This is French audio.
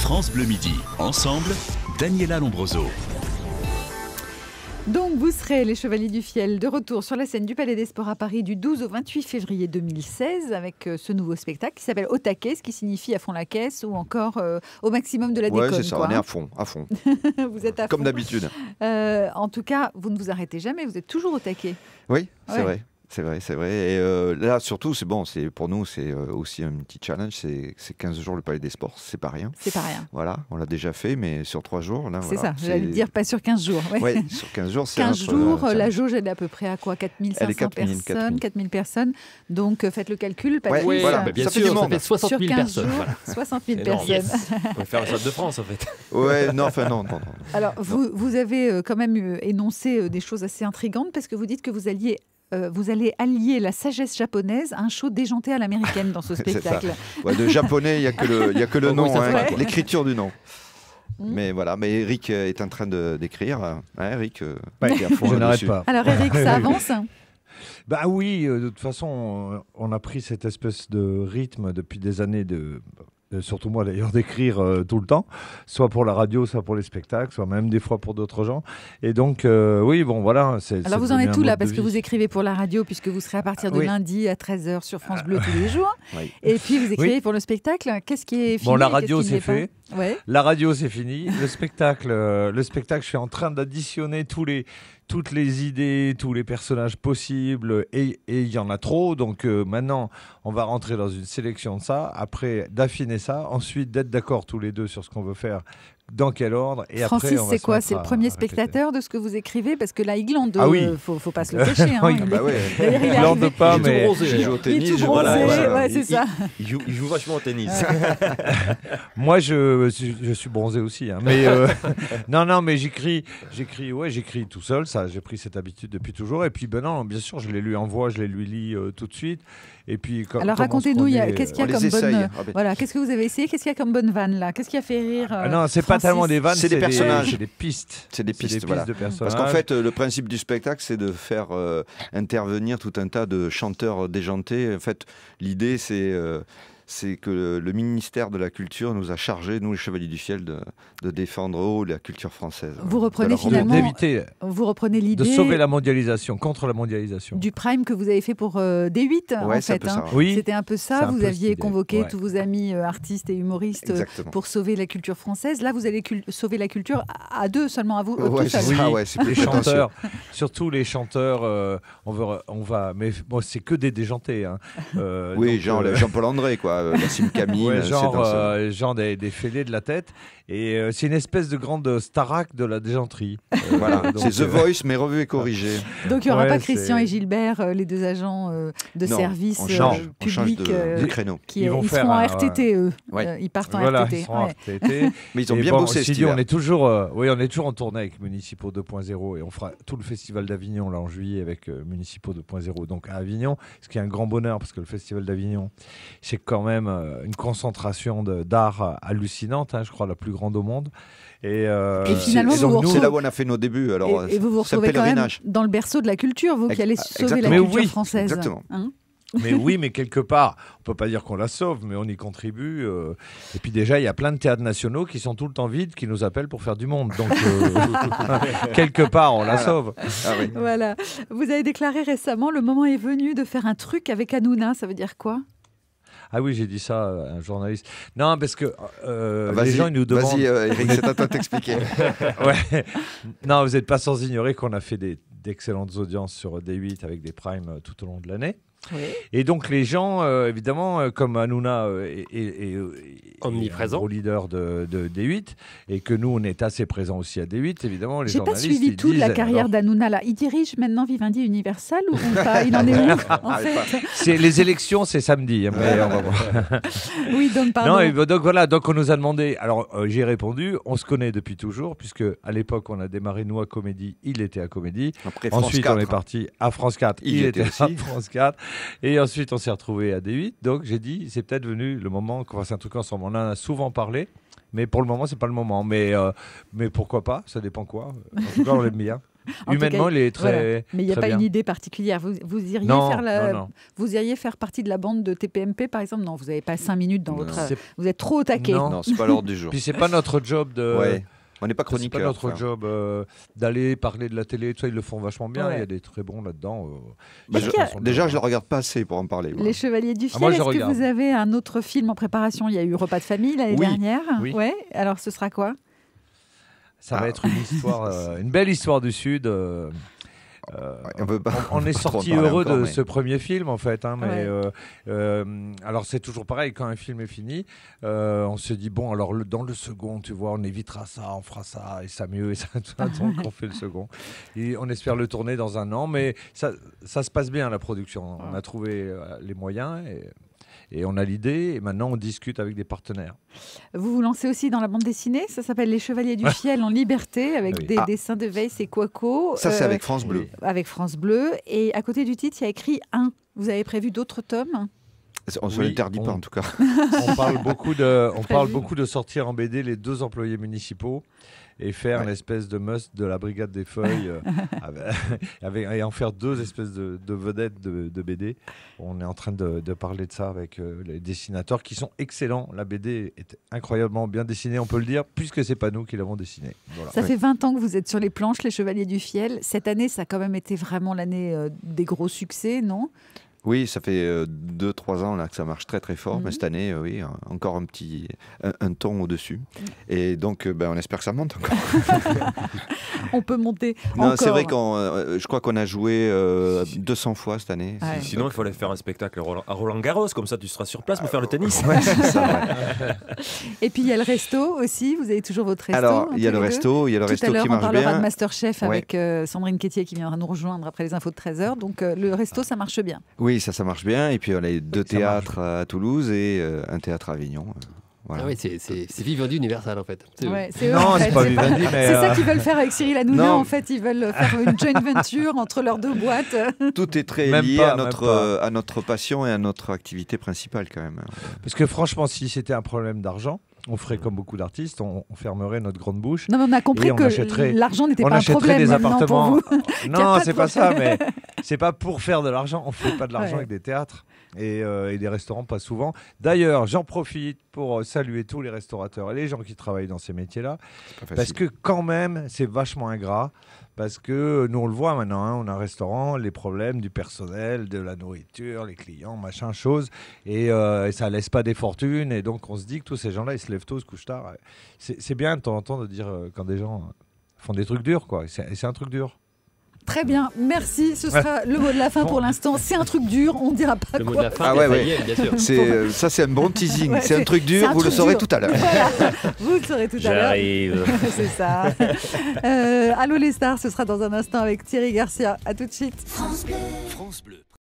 France Bleu Midi. Ensemble, Daniela Lombroso. Donc vous serez les Chevaliers du Fiel de retour sur la scène du Palais des Sports à Paris du 12 au 28 février 2016 avec ce nouveau spectacle qui s'appelle Au taquet, ce qui signifie à fond la caisse ou encore au maximum de la déconne. Ouais, c'est ça, quoi, on est à fond, à fond. Vous êtes à Comme fond. d'habitude. En tout cas, vous ne vous arrêtez jamais, vous êtes toujours au taquet. Oui, c'est Ouais. vrai. C'est vrai, c'est vrai. Et là, surtout, c'est bon, pour nous, c'est aussi un petit challenge. C'est 15 jours le Palais des Sports, c'est pas rien. C'est pas rien. Voilà, on l'a déjà fait, mais sur 3 jours. Là, C'est voilà, ça, j'allais le dire, pas sur 15 jours. Ouais. Oui, sur 15 jours, c'est 15 jours, la jauge, elle est à peu près à quoi? 4500 Elle est 4000, personnes, 4000 personnes. Donc, faites le calcul. Ouais, Patrice, voilà, bah, bien ça fait sûr, du ça monde. fait 60 sur 000 15 personnes. jours, Voilà. 60 000 Énorme. personnes. On va faire le Stade de France en fait. Ouais, non, enfin, non. Alors, vous avez quand même énoncé des choses assez intrigantes parce que vous dites que vous allez allier la sagesse japonaise à un show déjanté à l'américaine dans ce C'est ça. spectacle. Ouais, de japonais, il n'y a que le Oh, oui, nom, ça hein, fait. l'écriture du nom. Mm. Mais voilà, mais Eric est en train d'écrire. Hein, Eric, Ouais, il est à fond je n'arrête là-dessus. pas. Alors, Eric, ça avance? Bah oui, de toute façon, on a pris cette espèce de rythme depuis des années surtout moi d'ailleurs, d'écrire tout le temps, soit pour la radio, soit pour les spectacles, soit même des fois pour d'autres gens. Et donc, oui, bon, voilà. Alors, vous en êtes où là? Parce que vous écrivez pour la radio, puisque vous serez à partir de Oui. lundi à 13h sur France Bleu tous les jours. Oui. Et puis, vous écrivez pour le spectacle. Qu'est-ce qui est fini? Bon, la et qu'est-ce radio, qui c'est n'est pas? fait. Ouais. La radio, c'est fini. Le spectacle, je suis en train d'additionner toutes les idées, tous les personnages possibles, et il y en a trop. Donc maintenant, on va rentrer dans une sélection de ça, après d'affiner ça, ensuite d'être d'accord tous les deux sur ce qu'on veut faire, dans quel ordre, et Francis, après on va c'est se quoi? mettre C'est le à premier répéter. spectateur de ce que vous écrivez? Parce que là, il glande. Ah oui. Faut pas se le cacher. Hein. Oui. Il est- Bah ouais. D'ailleurs, il est Je glande arrivé- pas, Il est tout mais bronzé. Je joue au Il est tennis. tout je- bronzé, voilà. ouais, c'est ça. Il joue vachement au tennis. moi je suis bronzé aussi. Hein. Mais non, mais j'écris tout seul. Ça, j'ai pris cette habitude depuis toujours. Et puis ben non, bien sûr, je les lui envoie, je les lui lis tout de suite. Et puis Alors racontez-nous, qu'est-ce qu'il y a on les comme bonne. essaye. Ah ben. Voilà, qu'est-ce que vous avez essayé? Qu'est-ce qu'il y a comme bonne vanne là? Qu'est-ce qui a fait rire? non, c'est pas Francis tellement des vannes, C'est des personnages. c'est des pistes. C'est des pistes, voilà. de personnages. Parce qu'en fait, le principe du spectacle, c'est de faire intervenir tout un tas de chanteurs déjantés. En fait, l'idée, c'est que le ministère de la Culture nous a chargés, nous les Chevaliers du Fiel, de défendre haut la culture française. Vous reprenez De la finalement- d'éviter Vous reprenez de l'idée sauver la mondialisation, contre la mondialisation. du prime que vous avez fait pour D8 Ouais, en c'est un fait. peu ça, ouais. Oui, C'était un peu ça. c'est un Vous peu aviez cette idée, convoqué ouais. tous vos amis artistes et humoristes Exactement. pour sauver la culture française. Là, vous allez sauver la culture à deux seulement, à vous Ouais, tout seul. c'est ça, ouais, c'est les plus prétentieux. chanteurs, surtout les chanteurs, on va, mais bon, c'est que des déjantés. Hein. Oui, donc, genre Jean-Paul André, quoi. Nassim Camille. ouais, c'est dans ce- genre des fêlés de la tête. Et c'est une espèce de grande Starac de la déjanterie. Voilà, donc, c'est The Voice, mais revu et corrigé. Donc il n'y aura Ouais, pas Christian c'est- et Gilbert, les deux agents de Non, service on change public. de créneau. Qui Ils vont ils faire seront en un- RTT, eux. Ouais. Ils partent en Voilà, RTT. ils sont en ouais. RTT. Mais ils ont Et bien bon, bossé ceci cet dit, hiver. on est toujours en tournée avec Municipaux 2.0 et on fera tout le festival d'Avignon là en juillet avec Municipaux 2.0 donc à Avignon, ce qui est un grand bonheur parce que le festival d'Avignon c'est quand même une concentration d'art hallucinante, hein, je crois la plus grande au monde. Et finalement, C'est vous donc, vous c'est là où on a fait nos débuts. Alors, Et vous vous c'est un retrouvez quand même pèlerinage. dans le berceau de la culture, vous qui allez sauver la Exactement. culture Mais oui, française. exactement. Hein. Mais oui, mais quelque part, on peut pas dire qu'on la sauve, mais on y contribue. Et puis déjà, il y a plein de théâtres nationaux qui sont tout le temps vides, qui nous appellent pour faire du monde. Donc, quelque part, on la sauve. Ah oui. Voilà. Vous avez déclaré récemment, le moment est venu de faire un truc avec Hanouna. Ça veut dire quoi? Ah oui, j'ai dit ça à un journaliste. Non, parce que les Vas-y, gens ils nous demandent... Vas-y, Eric, c'est à toi de t'expliquer. Ouais. Non, vous n'êtes pas sans ignorer qu'on a fait d'excellentes audiences sur D8 avec des primes tout au long de l'année. Oui. Et donc les gens, évidemment, comme Hanouna est Omniprésent. un gros leader de D8, et que nous, on est assez présents aussi à D8, évidemment, les J'ai pas journalistes... suivi ils toute la disent, carrière alors, d'Hanouna là. Il dirige maintenant Vivendi Universal ou pas? Il en est où en fait? c'est les élections, c'est samedi. Hein, mais on va voir. Oui, donc pardon. Non, et donc voilà, donc on nous a demandé. Alors j'ai répondu, on se connaît depuis toujours, puisque à l'époque on a démarré nous à Comédie, il était à Comédie. Après, France Ensuite 4. on est parti à France 4, Il il était était à aussi. France 4. Et ensuite on s'est retrouvé à D8. Donc j'ai dit, c'est peut-être venu le moment qu'on fasse un truc ensemble. On en a souvent parlé, mais pour le moment c'est pas le moment. Mais pourquoi pas, ça dépend quoi. En tout cas on l'aime bien. En tout Humainement, cas, il est voilà. très. Mais il n'y a très pas bien. une idée particulière. Vous iriez Non, faire non. vous iriez faire partie de la bande de TPMP, par exemple? Non, vous n'avez pas 5 minutes dans Non. votre. C'est- Vous êtes trop au taquet. Non. Non, c'est pas l'ordre du jour. Puis c'est pas notre job de. Ouais. On n'est pas C'est pas chroniqueur. notre enfin. job d'aller parler de la télé, tout ça, ils le font vachement bien. Ouais. Il y a des très bons là-dedans. Bah, Est-ce qu'il y a- Déjà, je le regarde pas assez pour en parler. moi. Les Chevaliers du Fiel, moi, je est-ce que regarde. vous avez un autre film en préparation? Il y a eu Repas de famille l'année Oui. dernière. Oui. Ouais. Alors, ce sera quoi? Ça va être une histoire, une belle histoire du Sud. On peut pas- On est pas trop en sorti parler heureux encore, de mais- ce premier film en fait, hein, mais Ouais. alors c'est toujours pareil quand un film est fini, on se dit bon alors dans le second tu vois on évitera ça, on fera ça et ça mieux et ça donc on fait le second et on espère le tourner dans 1 an, mais ça se passe bien la production, on a trouvé les moyens et on a l'idée et maintenant on discute avec des partenaires. Vous vous lancez aussi dans la bande dessinée. Ça s'appelle Les Chevaliers du Fiel en liberté avec Oui. des Ah. dessins de Weiss et Quaco. Ça, c'est avec France Bleu. Avec France Bleu. Et à côté du titre, il y a écrit 1. Vous avez prévu d'autres tomes? On se Oui, l'interdit pas, en tout cas. On parle Prévu. beaucoup de sortir en BD les 2 employés municipaux et faire Ouais. une espèce de must de la brigade des feuilles et en faire 2 espèces de vedettes de BD. On est en train de parler de ça avec les dessinateurs qui sont excellents. La BD est incroyablement bien dessinée, on peut le dire, puisque c'est pas nous qui l'avons dessinée. Voilà. Ça fait 20 ans que vous êtes sur les planches, Les Chevaliers du Fiel. Cette année, ça a quand même été vraiment l'année des gros succès, non? Oui, ça fait 2-3 ans là, que ça marche très très fort, Mhm. mais cette année, oui, encore un ton au-dessus. Et donc, on espère que ça monte encore. On peut monter Non, encore. c'est vrai je crois qu'on a joué 200 fois cette année. Ouais. Sinon, il fallait faire un spectacle à Roland-Garros, comme ça tu seras sur place pour faire le tennis. Ouais, c'est ça, ouais. Et puis, il y a le resto aussi. Vous avez toujours votre resto. Alors, il y a tous le les deux. resto, il y a le Tout resto à l'heure, qui on marche parlera bien. de Masterchef Ouais. avec Sandrine Quétier qui viendra nous rejoindre après les infos de 13h. Donc, le resto, ça marche bien. Oui, ça marche bien. Et puis, on a 2 Ça marche. théâtres à Toulouse et un théâtre à Avignon. Voilà. Ah oui, c'est Vivendi Universal en fait. C'est eux. Ouais, c'est eux, Non, en c'est fait. pas Vivendi, mais C'est ça qu'ils veulent faire avec Cyril Hanouna. Non. En fait, ils veulent faire une joint venture entre leurs 2 boîtes. Tout est très Même lié pas, à, même notre, pas. à notre passion et à notre activité principale quand même. parce que franchement, si c'était un problème d'argent, on ferait comme beaucoup d'artistes, on fermerait notre grande bouche. Non, mais on a compris Et on que achèterait- l'argent n'était On pas un achèterait problème des maintenant pour appartements. vous. Y a Non, pas de c'est pas ça, problème. mais c'est pas pour faire de l'argent. On fait pas de l'argent Ouais. avec des théâtres et des restaurants, pas souvent. D'ailleurs, j'en profite pour saluer tous les restaurateurs et les gens qui travaillent dans ces métiers-là, C'est pas parce facile. que quand même, c'est vachement ingrat. Parce que nous, on le voit maintenant, hein, on a un restaurant, les problèmes du personnel, de la nourriture, les clients, machin, chose. Et ça laisse pas des fortunes. Et donc, on se dit que tous ces gens-là, ils se lèvent tôt, se couchent tard. C'est bien de temps en temps de dire quand des gens font des trucs durs, quoi. Et c'est un truc dur. Très bien, merci. Ce sera le mot de la fin Bon. pour l'instant. C'est un truc dur, on ne dira pas Le mot de quoi. la fin, Ah c'est ouais, ça ouais. y est, bien sûr. Ça, c'est un bon teasing. Ouais, c'est un truc c'est dur, un vous le truc saurez dur. tout à l'heure. Voilà, vous le saurez tout à l'heure. J'arrive. C'est ça. Allô les stars, ce sera dans un instant avec Thierry Garcia. À tout de suite. France Bleu.